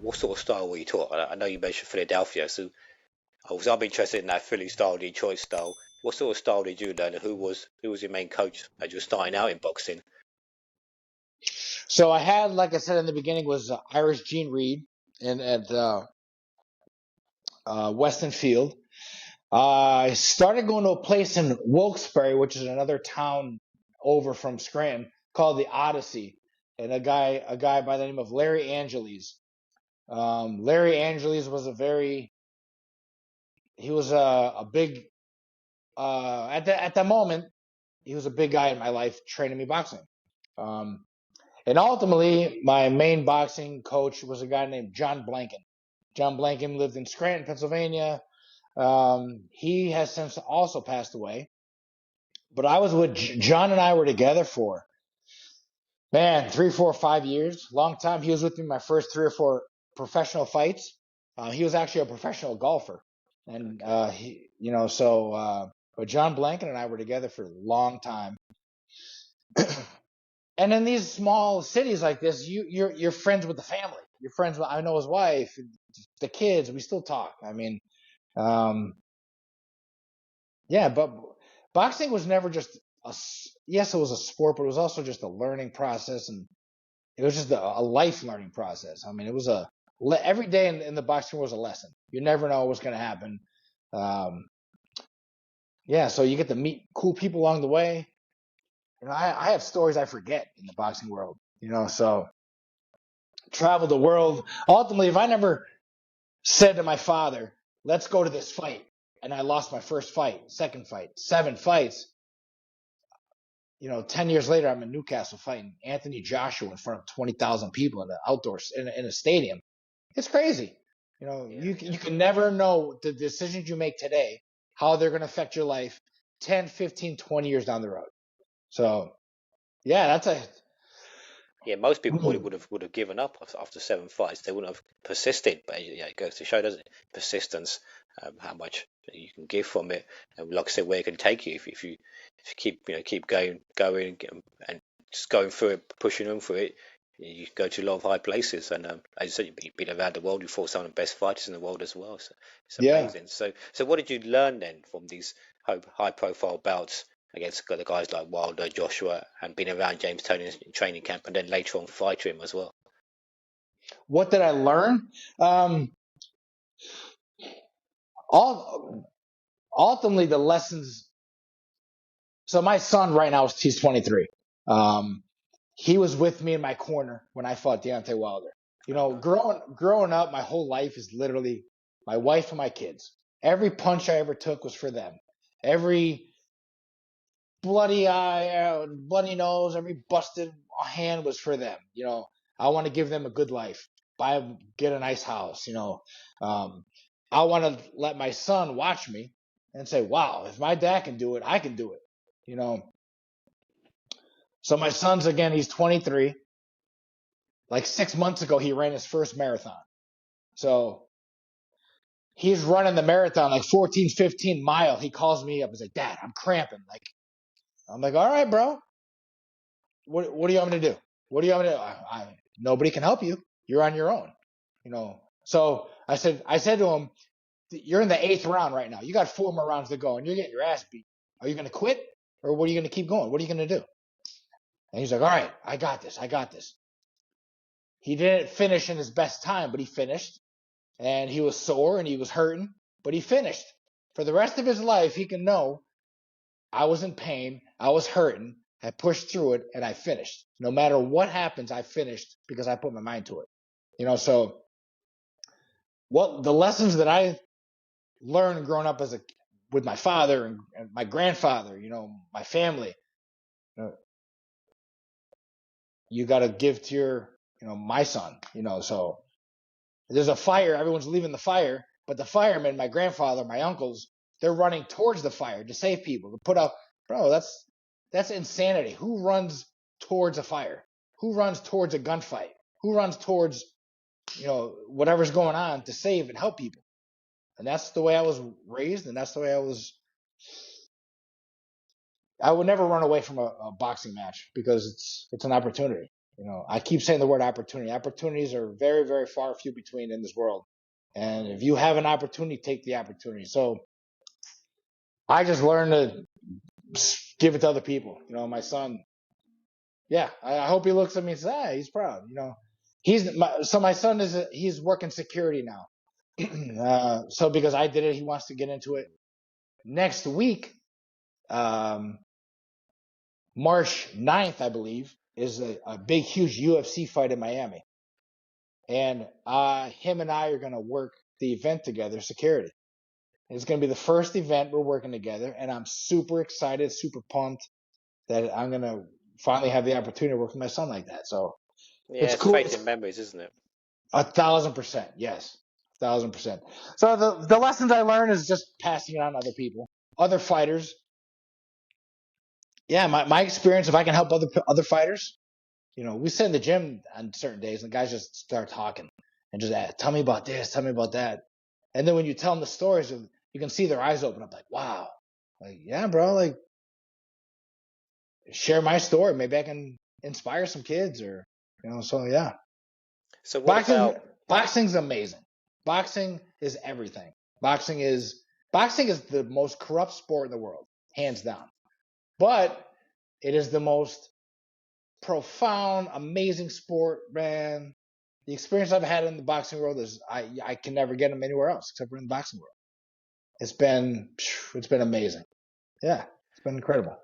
what sort of style were you taught? I know you mentioned Philadelphia, so I'm interested in that Philly style, Detroit style. What sort of style did you learn? And who was your main coach as you were starting out in boxing? So I had, like I said in the beginning, was Irish Gene Reed at Weston Field. I started going to a place in Wilkes-Barre, which is another town over from Scranton, called the Odyssey, and a guy by the name of Larry Angeles. Larry Angeles was he was a big at the moment he was a big guy in my life training me boxing. Um, and ultimately, my main boxing coach was a guy named John Blanken. John Blanken lived in Scranton, Pennsylvania. He has since also passed away. But I was with John, and I were together for, man, 3, 4, 5 years, long time. He was with me my first 3 or 4 professional fights. He was actually a professional golfer, and but John Blanken and I were together for a long time. And in these small cities like this, you're friends with the family. You're friends with, I know his wife, the kids. We still talk. I mean, yeah, but boxing was never just yes, it was a sport, but it was also just a learning process, and it was just a life learning process. I mean, it was every day in the boxing was a lesson. You never know what's going to happen. Um, yeah, so you get to meet cool people along the way. I have stories I forget in the boxing world. So travel the world. Ultimately, if I never said to my father, "Let's go to this fight," and I lost my first fight, second fight, 7 fights. 10 years later, I'm in Newcastle fighting Anthony Joshua in front of 20,000 people in the outdoors in a stadium. It's crazy. You can never know the decisions you make today, how they're going to affect your life 10, 15, 20 years down the road. So, yeah, Yeah, most people probably would have given up after 7 fights. They wouldn't have persisted. But yeah, it goes to show, doesn't it? Persistence, how much you can give from it, and like I said, where it can take you if you keep going and just going through it, pushing on through it. You can go to a lot of high places, and as you said, you've been around the world. You fought some of the best fighters in the world as well. So it's yeah. amazing. So what did you learn then from these high-profile bouts against the guys like Wilder, Joshua, and being around James Toney in training camp, and then later on fight him as well? What did I learn? Ultimately, the lessons. So my son right now he's 23. He was with me in my corner when I fought Deontay Wilder. Growing up, my whole life is literally my wife and my kids. Every punch I ever took was for them. Every bloody eye, bloody nose, every busted hand was for them. I want to give them a good life. Get a nice house. I want to let my son watch me and say, "Wow, if my dad can do it, I can do it." So my son's again, he's 23. Like 6 months ago, he ran his first marathon. So he's running the marathon like 14, 15 mile. He calls me up. He's like, "Dad, I'm cramping." I'm like, "All right, bro. What do you want me to do? What do you want me to do?" Nobody can help you. You're on your own. So I said to him, "You're in the 8th round right now. You got 4 more rounds to go, and you're getting your ass beat. Are you going to quit, or what are you going to keep going? What are you going to do?" And he's like, "All right, I got this. I got this." He didn't finish in his best time, but he finished. And he was sore and he was hurting, but he finished. For the rest of his life, he can know I was in pain, I was hurting, I pushed through it, and I finished. No matter what happens, I finished because I put my mind to it. So what the lessons that I learned growing up with my father and my grandfather, my family, you got to give to my son, so there's a fire, everyone's leaving the fire, but the firemen, my grandfather, my uncles, they're running towards the fire to save people, to put out, bro, that's insanity. Who runs towards a fire? Who runs towards a gunfight? Who runs towards, whatever's going on to save and help people? And that's the way I was raised, and that's the way I would never run away from a boxing match because it's an opportunity. I keep saying the word opportunity. Opportunities are very, very far few between in this world. And if you have an opportunity, take the opportunity. So I just learned to give it to other people. My son, yeah, I hope he looks at me and says, he's proud. My son he's working security now. So because I did it, he wants to get into it. Next week, March 9th, I believe, is a big, huge UFC fight in Miami. And him and I are going to work the event together, security. It's going to be the first event we're working together, and I'm super excited, super pumped that I'm going to finally have the opportunity to work with my son like that. So Yeah, it's it's cool. creating memories, isn't it? 1,000%, yes, 1,000%. So the lessons I learned is just passing it on to other people, other fighters. Yeah, my experience. If I can help other fighters, we sit in the gym on certain days, and the guys just start talking and just tell me about this, tell me about that, and then when you tell them the stories, you can see their eyes open up, like, wow, like, yeah, bro, like, share my story. Maybe I can inspire some kids, or So yeah, So what about boxing's amazing. Boxing is everything. Boxing is the most corrupt sport in the world, hands down. But it is the most profound, amazing sport, man. The experience I've had in the boxing world is I can never get them anywhere else except for in the boxing world. It's been amazing. Yeah, it's been incredible.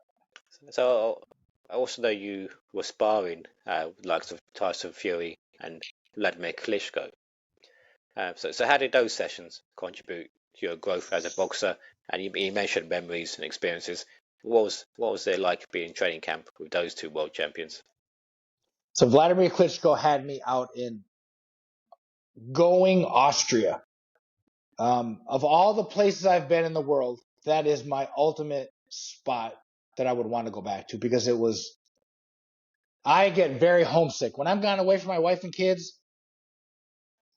so I also know you were sparring with the likes of Tyson Fury and Wladimir Klitschko. So how did those sessions contribute to your growth as a boxer? And you mentioned memories and experiences. What was it like being in training camp with those two world champions? So Wladimir Klitschko had me out in Going, Austria. Of all the places I've been in the world, that is my ultimate spot that I would want to go back to, because I get very homesick. When I'm gone away from my wife and kids,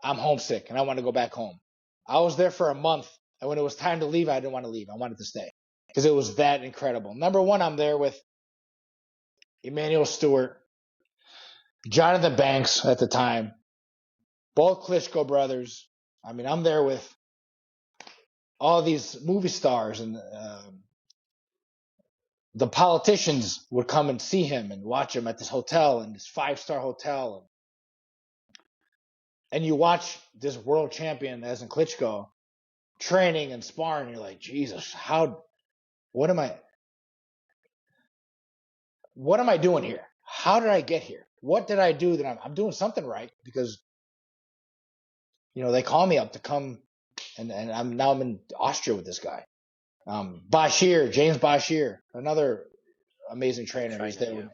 I'm homesick and I want to go back home. I was there for a month, and when it was time to leave, I didn't want to leave. I wanted to stay because it was that incredible. Number one, I'm there with Emmanuel Stewart, Jonathan Banks at the time, both Klitschko brothers. I mean, I'm there with all these movie stars, and the politicians would come and see him and watch him at this hotel, and this 5-star hotel. And you watch this world champion, as in Klitschko, training and sparring. You're like, Jesus, what am I doing here? How did I get here? What did I do that I'm doing something right? Because, they call me up to come, and I'm in Austria with this guy. James Bashir, another amazing trainer. He's there with me.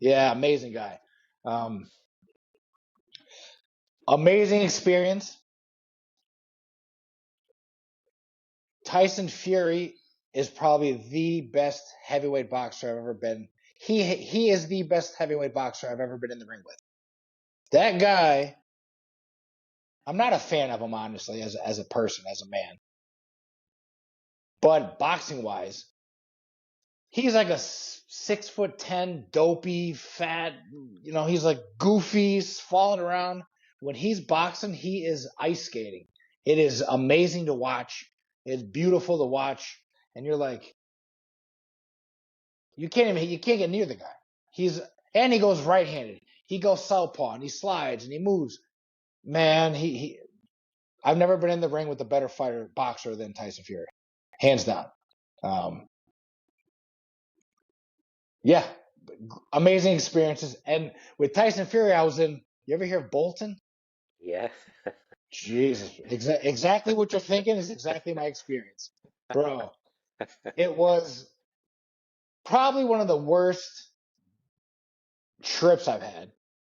Yeah, amazing guy. Amazing experience. Tyson Fury is probably the best heavyweight boxer I've ever been. He is the best heavyweight boxer I've ever been in the ring with. That guy, I'm not a fan of him, honestly, as a person, as a man. But boxing wise, he's like a 6'10", dopey, fat. He's like goofy, he's falling around. When he's boxing, he is ice skating. It is amazing to watch. It's beautiful to watch, and you're like, you can't get near the guy. And he goes right-handed. He goes southpaw, and he slides and he moves. Man, I've never been in the ring with a better boxer than Tyson Fury, hands down. Yeah, amazing experiences. And with Tyson Fury, I was in. You ever hear of Bolton? Yeah. Jesus, exactly what you're thinking is exactly my experience, bro. It was probably one of the worst trips I've had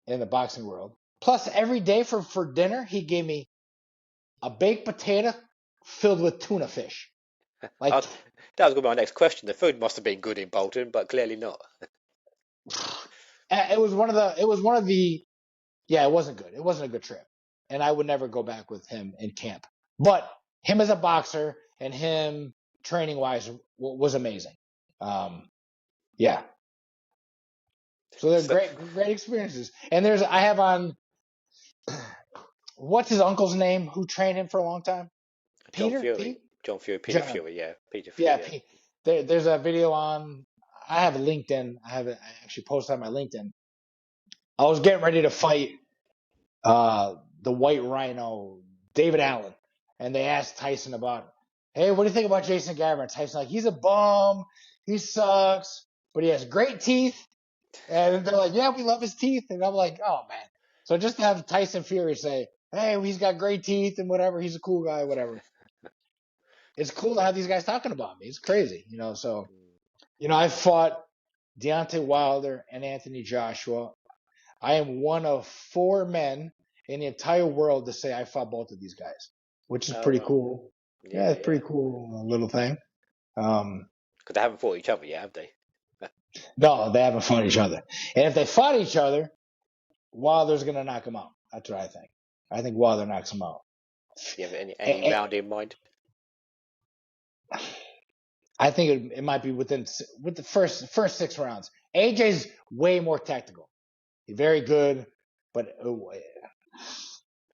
in the boxing world. Plus, every day for dinner, he gave me a baked potato filled with tuna fish. Like, That was going to be my next question. The food must have been good in Bolton, but clearly not. it was one of the. Yeah, it wasn't good. It wasn't a good trip, and I would never go back with him in camp. But him as a boxer and him training wise was amazing. Yeah. So they're So great experiences. And I have on, what's his uncle's name who trained him for a long time? John Peter? Fury, Pete? John Fury, Peter John. Fury, yeah, Peter Fury, Yeah, yeah. Pete. There's a video on, I have a LinkedIn. I actually posted on my LinkedIn. I was getting ready to fight the White Rhino, David Allen, and they asked Tyson about, hey, what do you think about Jason Gavern? Tyson like, he's a bum, he sucks, but he has great teeth. And they're like, yeah, we love his teeth. And I'm like, oh man. So just to have Tyson Fury say, hey, he's got great teeth and whatever, he's a cool guy, whatever. It's cool to have these guys talking about me. It's crazy, So, I fought Deontay Wilder and Anthony Joshua. I am one of 4 men in the entire world to say I fought both of these guys, which is Oh pretty well, cool. Yeah, yeah, it's yeah. pretty cool little thing. Um, Because they haven't fought each other yet, have they? no, they haven't fought each other. And if they fought each other, Wilder's going to knock him out. That's what I think. I think Wilder knocks him out. Do you have any And round in mind? I think it might be with the first 6 rounds. AJ's way more tactical. He's very good, but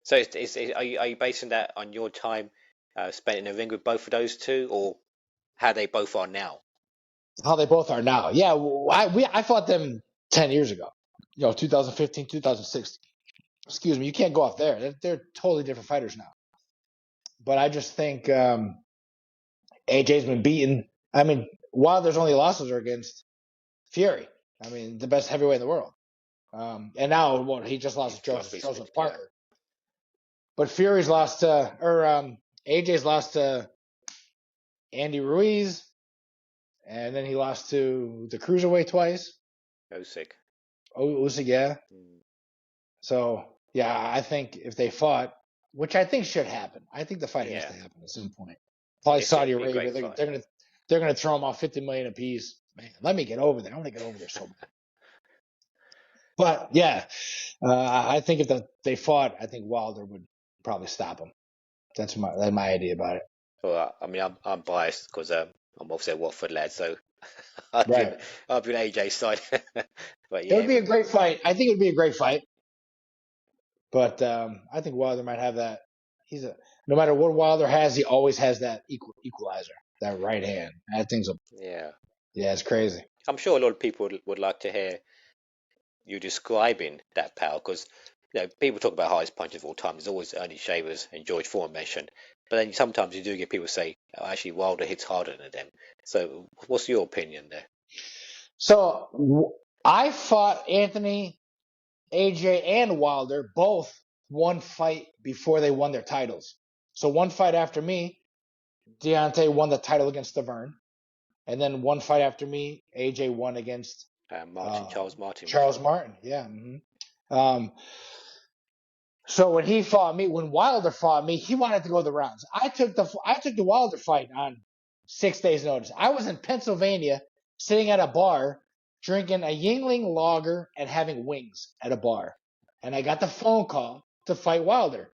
So are you basing that on your time spent in the ring with both of those two, or how they both are now? how they both are now. Yeah, I fought them 10 years ago. 2015, 2016. Excuse me, you can't go off there. They're totally different fighters now. But I just think AJ's been beaten. I mean, Wilder's only losses are against Fury. I mean, the best heavyweight in the world. And now, he just lost He's to lost recently, Joseph yeah. Parker. But Fury's lost to, or AJ's lost to Andy Ruiz, and then he lost to the cruiserweight twice. Usyk. Usyk, yeah. Mm. So yeah, I think if they fought, which I think should happen, I think the fight has Yeah, to happen at some point. Probably Saudi it'd be a Arabia, great fight. they're gonna throw them off 50 million apiece. Man, let me get over there. I want to get over there so bad. But yeah, I think if they fought, I think Wilder would probably stop him. That's my idea about it. Well, I mean, I'm biased because I'm obviously a Watford lad, so I'd be Right. on, I'd be on AJ's side. But It would yeah, be a great fight. I think it would be a great fight. But I think Wilder might have that. No matter what Wilder has, he always has that equalizer, that right hand. I think so. yeah. Yeah, it's crazy. I'm sure a lot of people would like to hear you describing that power because people talk about highest punches of all time. There's always Ernie Shavers and George Foreman mentioned, but then sometimes you do get people say, oh, actually Wilder hits harder than them. So what's your opinion there? So I fought Anthony, AJ, and Wilder both one fight before they won their titles. So one fight after me, Deontay won the title against Gavern, and then one fight after me, AJ won against Charles Martin, wasn't Charles it? Martin. Yeah. So when Wilder fought me, he wanted to go the rounds. I took the Wilder fight on 6 days' notice. I was in Pennsylvania, sitting at a bar, drinking a Yingling lager and having wings at a bar, and I got the phone call to fight Wilder.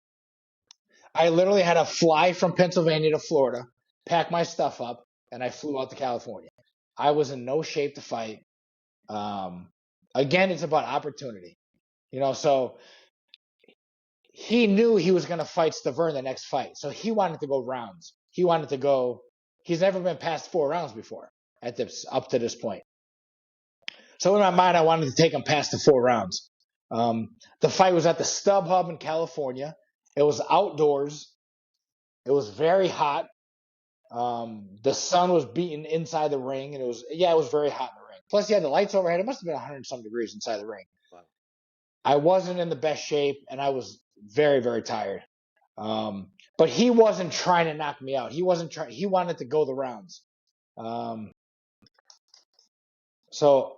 I literally had to fly from Pennsylvania to Florida, pack my stuff up, and I flew out to California. I was in no shape to fight. Again, it's about opportunity, So he knew he was going to fight Stavern the next fight, so he wanted to go rounds. He wanted to go. He's never been past 4 rounds before up to this point. So in my mind, I wanted to take him past the 4 rounds. The fight was at the StubHub in California. It was outdoors. It was very hot. The sun was beating inside the ring, and it was very hot in the ring. Plus, you had the lights overhead. It must have been 100 some degrees inside the ring. Wow. I wasn't in the best shape, and I was very, very tired. But he wasn't trying to knock me out. He wasn't trying. He wanted to go the rounds. So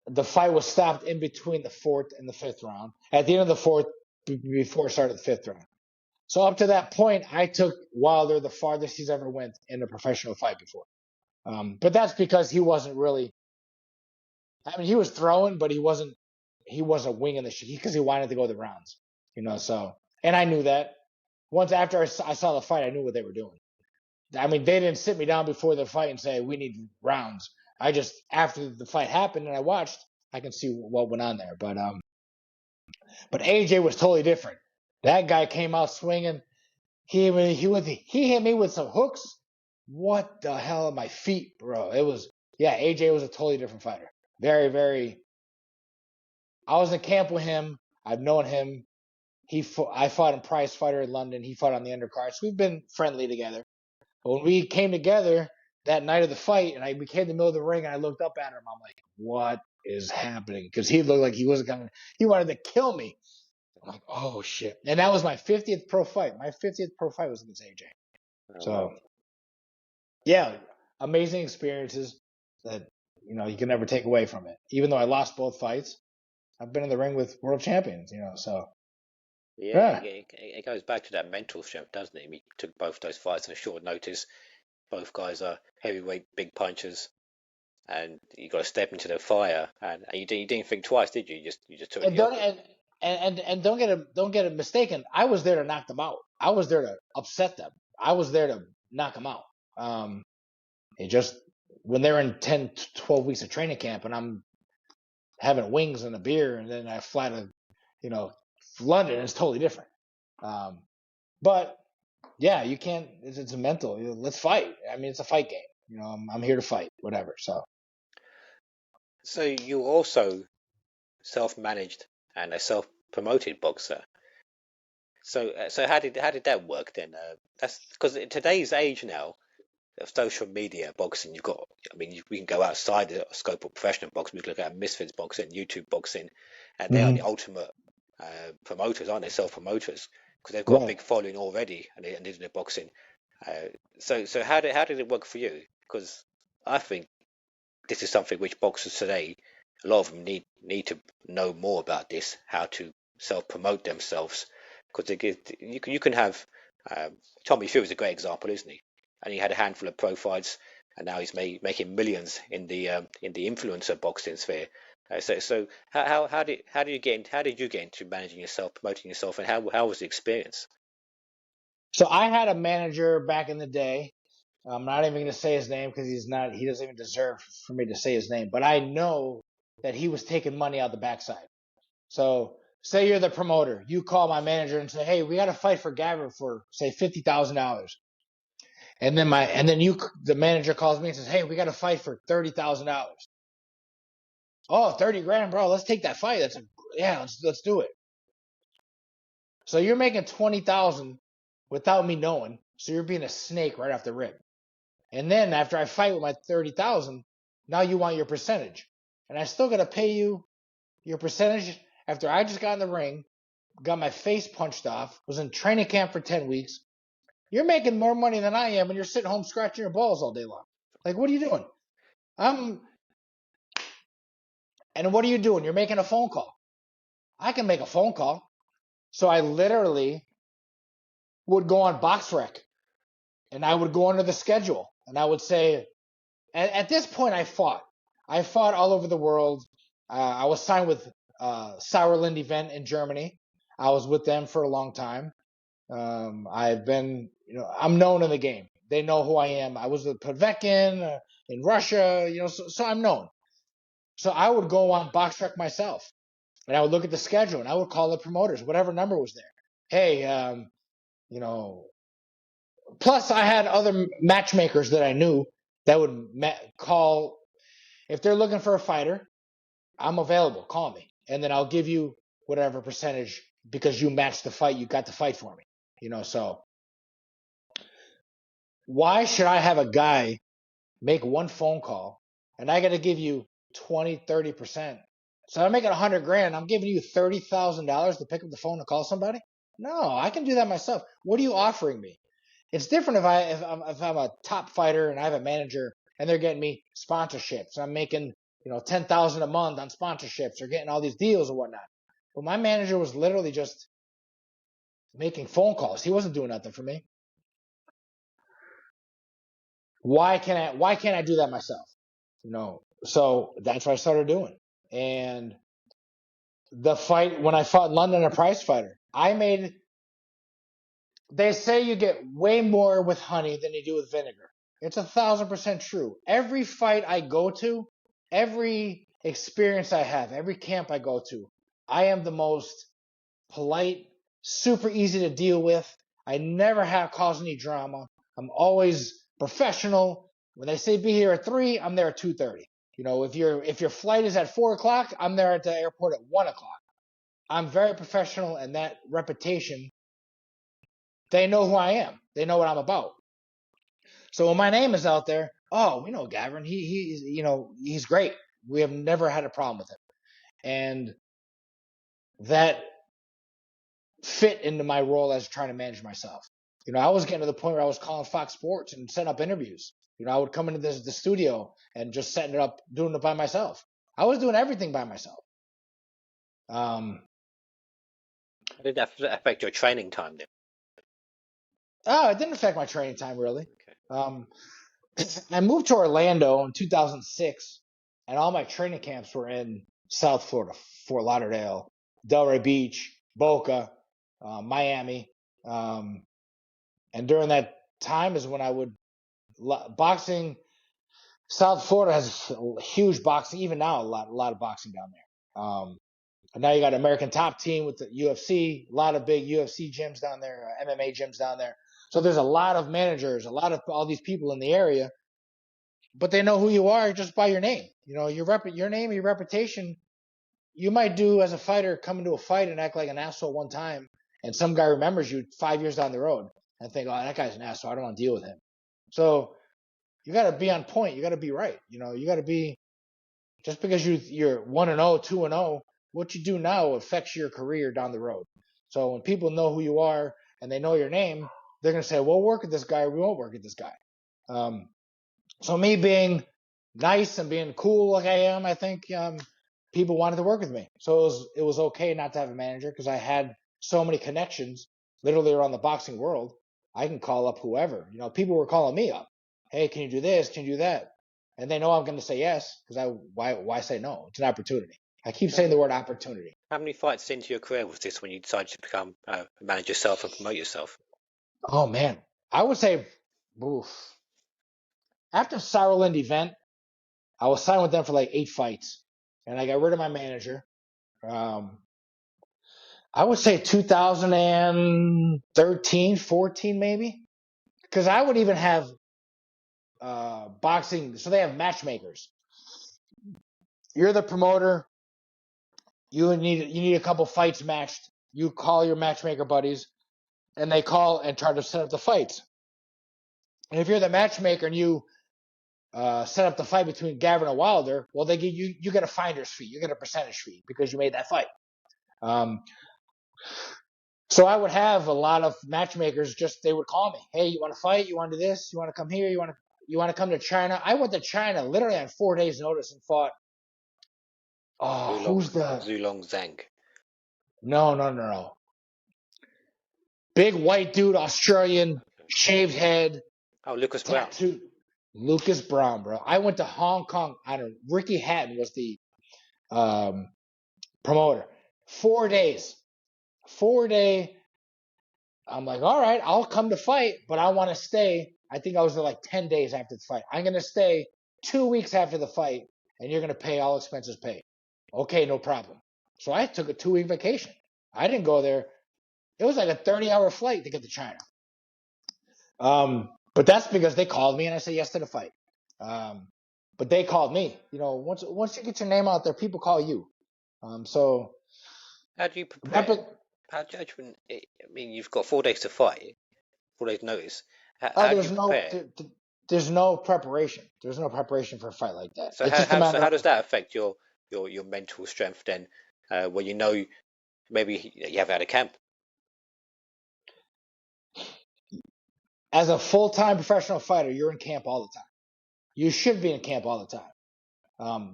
the fight was stopped in between the 4th and the 5th round. At the end of the 4th, before it started the 5th round. So up to that point, I took Wilder the farthest he's ever went in a professional fight before. But that's because he wasn't really. I mean, he was throwing, but he wasn't winging the shit because he wanted to go the rounds. So and I knew that. Once after I saw the fight, I knew what they were doing. I mean, they didn't sit me down before the fight and say we need rounds. I just after the fight happened and I watched, I can see what went on there. But AJ was totally different. That guy came out swinging. He hit me with some hooks. What the hell are my feet, bro? AJ was a totally different fighter. Very, very. I was in camp with him. I've known him. I fought in Prize Fighter in London. He fought on the undercard. So we've been friendly together. But when we came together that night of the fight, and we came in the middle of the ring, and I looked up at him, I'm like, what is happening? Because he looked like he wasn't gonna. He wanted to kill me. I'm like, oh shit! And that was my 50th pro fight. My 50th pro fight was against AJ. So, yeah, amazing experiences that you can never take away from it. Even though I lost both fights, I've been in the ring with world champions. So Yeah, it goes back to that mental strength, doesn't it? He took both those fights on a short notice. Both guys are heavyweight, big punchers, and you got to step into the fire. And you didn't think twice, did you? You just took and the offer. don't get it mistaken. I was there to knock them out. I was there to upset them. I was there to knock them out. It just when they're in 10, 12 weeks of training camp, and I'm having wings and a beer, and then I fly to London, it's totally different. But yeah, you can't. It's a mental. Let's fight. I mean, it's a fight game. I'm here to fight. Whatever. So you also self-managed and a self-promoted boxer. So how did that work then? That's because in today's age now of social media boxing, you've got. I mean, we can go outside the scope of professional boxing. We can look at Misfits boxing, YouTube boxing, and they are the ultimate promoters, aren't they? Self-promoters because they've got a Right. big following already, and they do the boxing. So how did it work for you? Because I think this is something which boxers today, a lot of them need to know more about this, how to self promote themselves, because you can have Tommy Fury's a great example, isn't he? And he had a handful of pro fights, and now he's making millions in the influencer boxing sphere. So how did you get into managing yourself, promoting yourself, and how was the experience? So I had a manager back in the day. I'm not even going to say his name because he doesn't even deserve for me to say his name. But I know that he was taking money out the backside. So say you're the promoter, you call my manager and say, hey, we got to fight for Gavern for say $50,000. And then the manager calls me and says, hey, we got to fight for $30,000. Oh, 30 grand, bro. Let's take that fight. Let's do it. So you're making 20,000 without me knowing. So you're being a snake right off the rip. And then after I fight with my 30,000, now you want your percentage. And I still got to pay you your percentage after I just got in the ring, got my face punched off, was in training camp for 10 weeks. You're making more money than I am, and you're sitting home scratching your balls all day long. Like, what are you doing? And what are you doing? You're making a phone call. I can make a phone call. So I literally would go on BoxRec, and I would go under the schedule, and I would say, at this point, I fought. I fought all over the world. I was signed with Sauerland event in Germany. I was with them for a long time. I've been, I'm known in the game. They know who I am. I was with Povetkin in Russia, so I'm known. So I would go on BoxRec myself, and I would look at the schedule, and I would call the promoters, whatever number was there. Hey, you know, plus I had other matchmakers that I knew that would call if they're looking for a fighter. I'm available. Call me, and then I'll give you whatever percentage because you matched the fight. You got the fight for me. So why should I have a guy make one phone call and I got to give you 20, 30%? So I'm making 100 grand. I'm giving you $30,000 to pick up the phone and call somebody? No, I can do that myself. What are you offering me? It's different if I'm a top fighter and I have a manager and they're getting me sponsorships. I'm making 10,000 a month on sponsorships or getting all these deals or whatnot. But my manager was literally just making phone calls. He wasn't doing nothing for me. Why can't I do that myself? So that's what I started doing. And the fight when I fought in London, a prize fighter, they say you get way more with honey than you do with vinegar. It's 1,000% true. Every fight I go to, if experience I have, every camp I go to, I am the most polite, super easy to deal with. I never have caused any drama. I'm always professional. When they say be here at 3, I'm there at 2:30. If your flight is at 4 o'clock, I'm there at the airport at 1 o'clock. I'm very professional, and that reputation, they know who I am. They know what I'm about. So when my name is out there, oh, we know Gavern. He's great. We have never had a problem with him, and that fit into my role as trying to manage myself. I was getting to the point where I was calling Fox Sports and setting up interviews. I would come into the studio and just setting it up, doing it by myself. I was doing everything by myself. How did that affect your training time then? It didn't affect my training time really. Okay. I moved to Orlando in 2006, and all my training camps were in South Florida, Fort Lauderdale, Delray Beach, Boca, Miami. And during that time is when I would boxing. South Florida has huge boxing. Even now, a lot of boxing down there. And now you got American Top Team with the UFC. A lot of big UFC gyms down there, MMA gyms down there. So there's a lot of managers, a lot of all these people in the area, but they know who you are just by your name. Your name, your reputation. You might do as a fighter, come into a fight and act like an asshole one time, and some guy remembers you 5 years down the road and think, oh, that guy's an asshole. I don't want to deal with him. So you got to be on point. You got to be right. You got to be, just because you're 1-0, 2-0, what you do now affects your career down the road. So when people know who you are and they know your name, they're going to say, we'll work with this guy or we won't work with this guy. So me being nice and being cool like I am, I think people wanted to work with me. So it was okay not to have a manager because I had so many connections literally around the boxing world. I can call up whoever. People were calling me up. Hey, can you do this? Can you do that? And they know I'm going to say yes because why say no? It's an opportunity. I keep saying the word opportunity. How many fights into your career was this when you decided to become manage yourself and promote yourself? Oh man, I would say, oof. After Sauerland event, I was signed with them for like 8 fights, and I got rid of my manager. I would say 2013, 14 maybe, because I would even have boxing. So they have matchmakers. You're the promoter. You need a couple fights matched. You call your matchmaker buddies, and they call and try to set up the fights. And if you're the matchmaker and you set up the fight between Gavern and Wilder, well, they give you get a finder's fee. You get a percentage fee because you made that fight. So I would have a lot of matchmakers. They would call me. Hey, you want to fight? You want to do this? You want to come here? You want to come to China? I went to China literally on 4 days' notice and fought. Oh, who's the Zulong Zhang? No. Big white dude, Australian, shaved head. Oh, Lucas Brown. Lucas Brown, bro. I went to Hong Kong. I don't know. Ricky Hatton was the promoter. 4 days. 4-day. I'm like, all right, I'll come to fight, but I want to stay. I think I was there like 10 days after the fight. I'm going to stay 2 weeks after the fight, and you're going to pay all expenses paid. Okay, no problem. So I took a 2-week vacation. I didn't go there. It was like a 30-hour flight to get to China. But that's because they called me and I said yes to the fight. But they called me. Once you get your name out there, people call you. So how do you prepare? You've got 4 days to fight, 4 days notice. How do you prepare? There's no preparation. There's no preparation for a fight like that. So how does that affect your mental strength then? When maybe you haven't had a camp. As a full-time professional fighter, you're in camp all the time. You should be in camp all the time.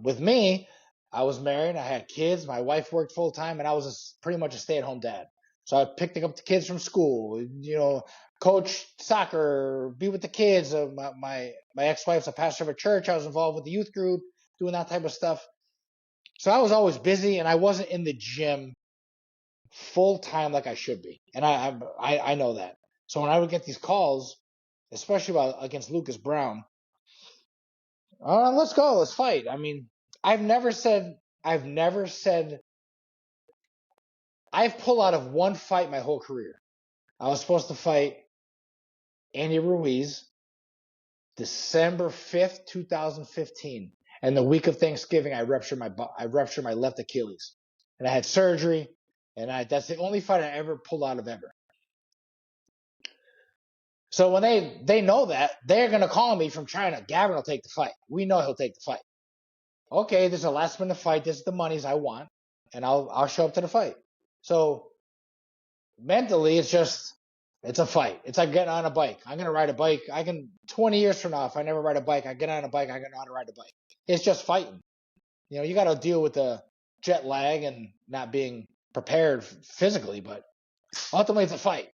With me, I was married, I had kids, my wife worked full-time, and I was pretty much a stay-at-home dad. So I picked up the kids from school, coach soccer, be with the kids. My ex-wife's a pastor of a church. I was involved with the youth group, doing that type of stuff. So I was always busy, and I wasn't in the gym full-time like I should be. And I know that. So when I would get these calls, especially against Lucas Brown, let's go, let's fight. I've never said I've pulled out of one fight my whole career. I was supposed to fight Andy Ruiz December 5th, 2015. And the week of Thanksgiving, I ruptured my left Achilles. And I had surgery, and that's the only fight I ever pulled out of ever. So when they know that, they're going to call me from China. Gavern will take the fight. We know he'll take the fight. Okay, this is a last minute fight. This is the monies I want, and I'll show up to the fight. So mentally, it's a fight. It's like getting on a bike. I'm going to ride a bike. 20 years from now, if I never ride a bike, I get on a bike, I know how to ride a bike. It's just fighting. You got to deal with the jet lag and not being prepared physically, but ultimately it's a fight,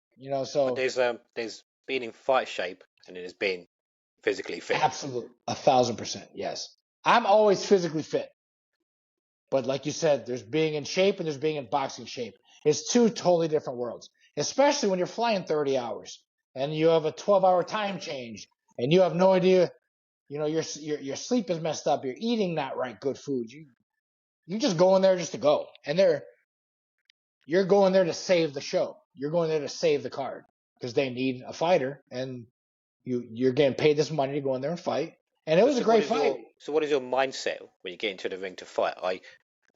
so. But there's being in fight shape and there's being physically fit. Absolutely. 1,000%. Yes. I'm always physically fit. But like you said, there's being in shape and there's being in boxing shape. It's two totally different worlds, especially when you're flying 30 hours and you have a 12-hour time change and you have no idea, your sleep is messed up. You're eating not right, good food. You just go in there just to go. And you're going there to save the show. You're going there to save the card because they need a fighter and you're getting paid this money to go in there and fight. And it was a great fight. So what is your mindset when you get into the ring to fight?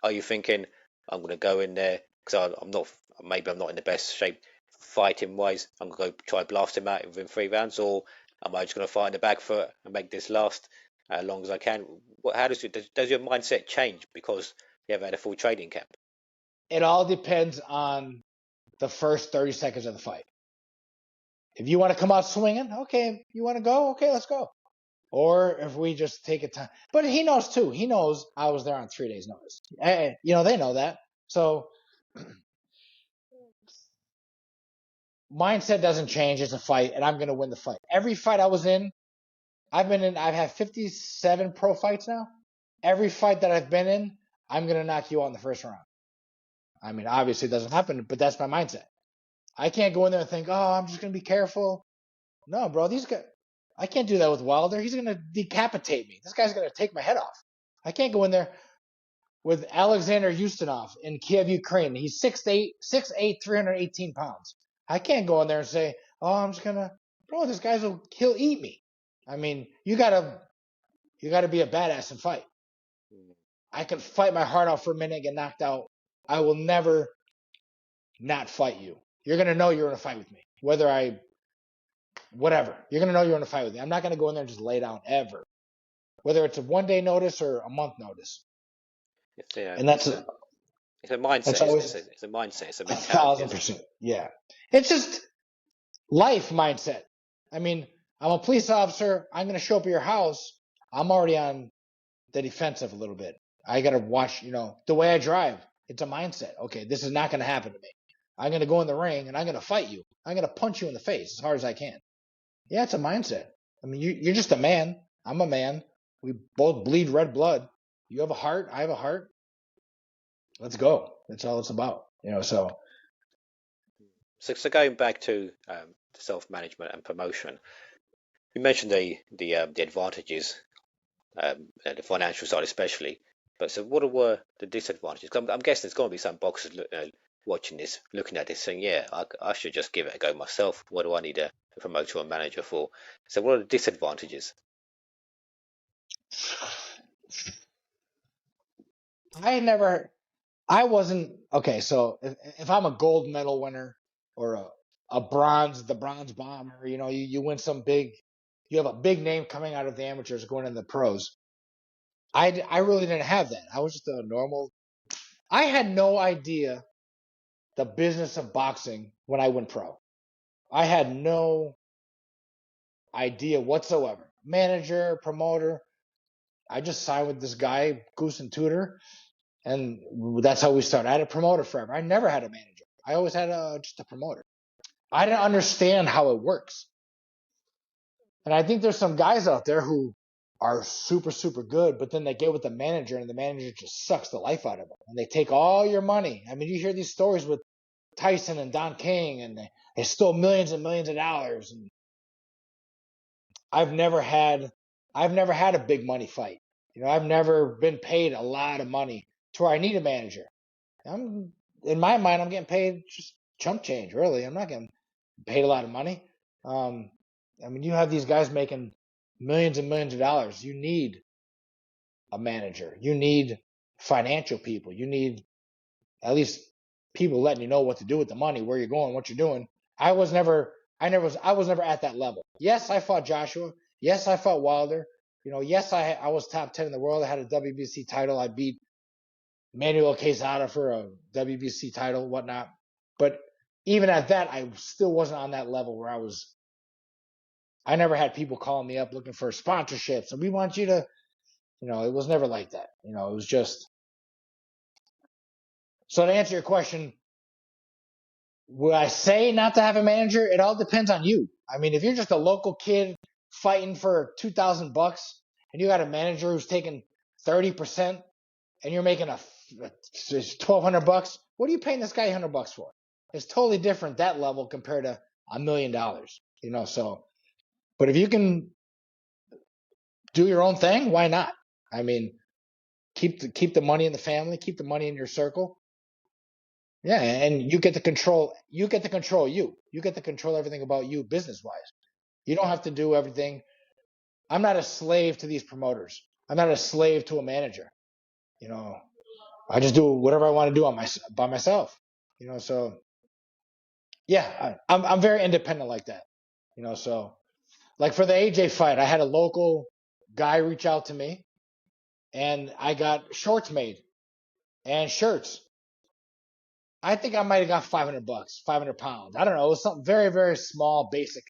Are you thinking, I'm going to go in there because I'm not in the best shape fighting wise. I'm going to go try blast him out within 3 rounds, or am I just going to fight in the back foot and make this last as long as I can? How does your mindset change because you haven't had a full training camp? It all depends on the first 30 seconds of the fight. If you want to come out swinging, okay. You want to go? Okay, let's go. Or if we just take a time. But he knows too. He knows I was there on 3 days' notice. They know that. So mindset doesn't change. It's a fight, and I'm going to win the fight. Every fight I was in, I've had 57 pro fights now. Every fight that I've been in, I'm going to knock you out in the first round. I mean, obviously it doesn't happen, but that's my mindset. I can't go in there and think, oh, I'm just going to be careful. No, bro, I can't do that with Wilder. He's going to decapitate me. This guy's going to take my head off. I can't go in there with Alexander Ustinov in Kiev, Ukraine. He's 6'8", 318 pounds. I can't go in there and say, oh, I'm just going to, bro, this he'll eat me. I mean, you got to be a badass and fight. I can fight my heart out for a minute and get knocked out. I will never not fight you. You're going to know you're in a fight with me. Whatever. You're going to know you're in a fight with me. I'm not going to go in there and just lay down ever. Whether it's a 1 day notice or a month notice. It's a mindset. It's a mindset. It's a mentality. 1,000%. Yeah. It's just life mindset. I mean, I'm a police officer. I'm going to show up at your house. I'm already on the defensive a little bit. I got to watch, the way I drive. It's a mindset. Okay, this is not going to happen to me. I'm going to go in the ring and I'm going to fight you. I'm going to punch you in the face as hard as I can. Yeah, it's a mindset. I mean, you're just a man. I'm a man. We both bleed red blood. You have a heart. I have a heart. Let's go. That's all it's about. So going back to self-management and promotion, you mentioned the advantages, the financial side especially. But so what were the disadvantages? I'm guessing there's going to be some boxers watching this, looking at this, saying, "Yeah, I should just give it a go myself. What do I need a promoter or manager for?" So what are the disadvantages? I wasn't okay. So if I'm a gold medal winner or the bronze bomber, you win you have a big name coming out of the amateurs going in the pros. I really didn't have that. I was just a normal. I had no idea the business of boxing when I went pro. I had no idea whatsoever. Manager, promoter. I just signed with this guy, Goose and Tudor, and that's how we started. I had a promoter forever. I never had a manager. I always had just a promoter. I didn't understand how it works. And I think there's some guys out there who are super, super good, but then they get with the manager and the manager just sucks the life out of them. And they take all your money. I mean, you hear these stories with Tyson and Don King, and they stole millions and millions of dollars. And I've never had a big money fight. I've never been paid a lot of money to where I need a manager. In my mind, I'm getting paid just chump change, really. I'm not getting paid a lot of money. I mean, you have these guys making millions and millions of dollars. You need a manager. You need financial people. You need at least people letting you know what to do with the money, where you're going, what you're doing. I was never at that level. Yes, I fought Joshua. Yes, I fought Wilder. Yes, I was top 10 in the world. I had a WBC title. I beat Manuel Quesada for a WBC title, whatnot. But even at that, I still wasn't on that level where I never had people calling me up looking for sponsorships. And we want you to, it was never like that. It was just, so to answer your question, would I say not to have a manager? It all depends on you. I mean, if you're just a local kid fighting for $2,000 and you got a manager who's taking 30% and you're making $1,200, what are you paying this guy $100 for? It's totally different, that level, compared to $1 million. So, but if you can do your own thing, why not? I mean, keep the money in the family, keep the money in your circle. Yeah, and you get to control. You get to control you. You get to control everything about you, business wise. You don't have to do everything. I'm not a slave to these promoters. I'm not a slave to a manager. I just do whatever I want to do by myself. So yeah, I'm very independent like that. So like for the AJ fight, I had a local guy reach out to me, and I got shorts made and shirts. I think I might have got $500, 500 pounds. I don't know. It was something very, very small, basic.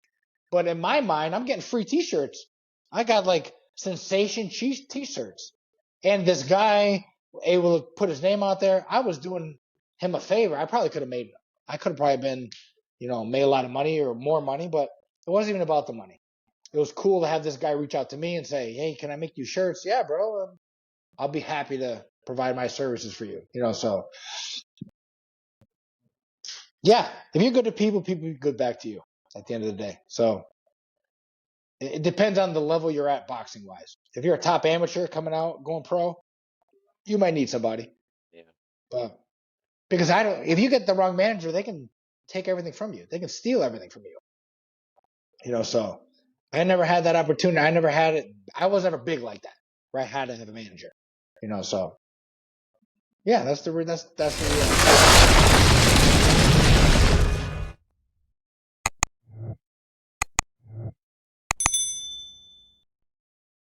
But in my mind, I'm getting free t-shirts. I got like sensation t-shirts. And this guy able to put his name out there. I was doing him a favor. I could have probably been, made a lot of money or more money, but it wasn't even about the money. It was cool to have this guy reach out to me and say, "Hey, can I make you shirts?" Yeah, bro. I'll be happy to provide my services for you. So yeah, if you're good to people, people be good back to you at the end of the day. So it depends on the level you're at boxing wise. If you're a top amateur coming out, going pro, you might need somebody. Yeah. But because if you get the wrong manager, they can take everything from you. They can steal everything from you. So I never had that opportunity. I never had it. I was never big like that, where I had to have a manager. So yeah, that's the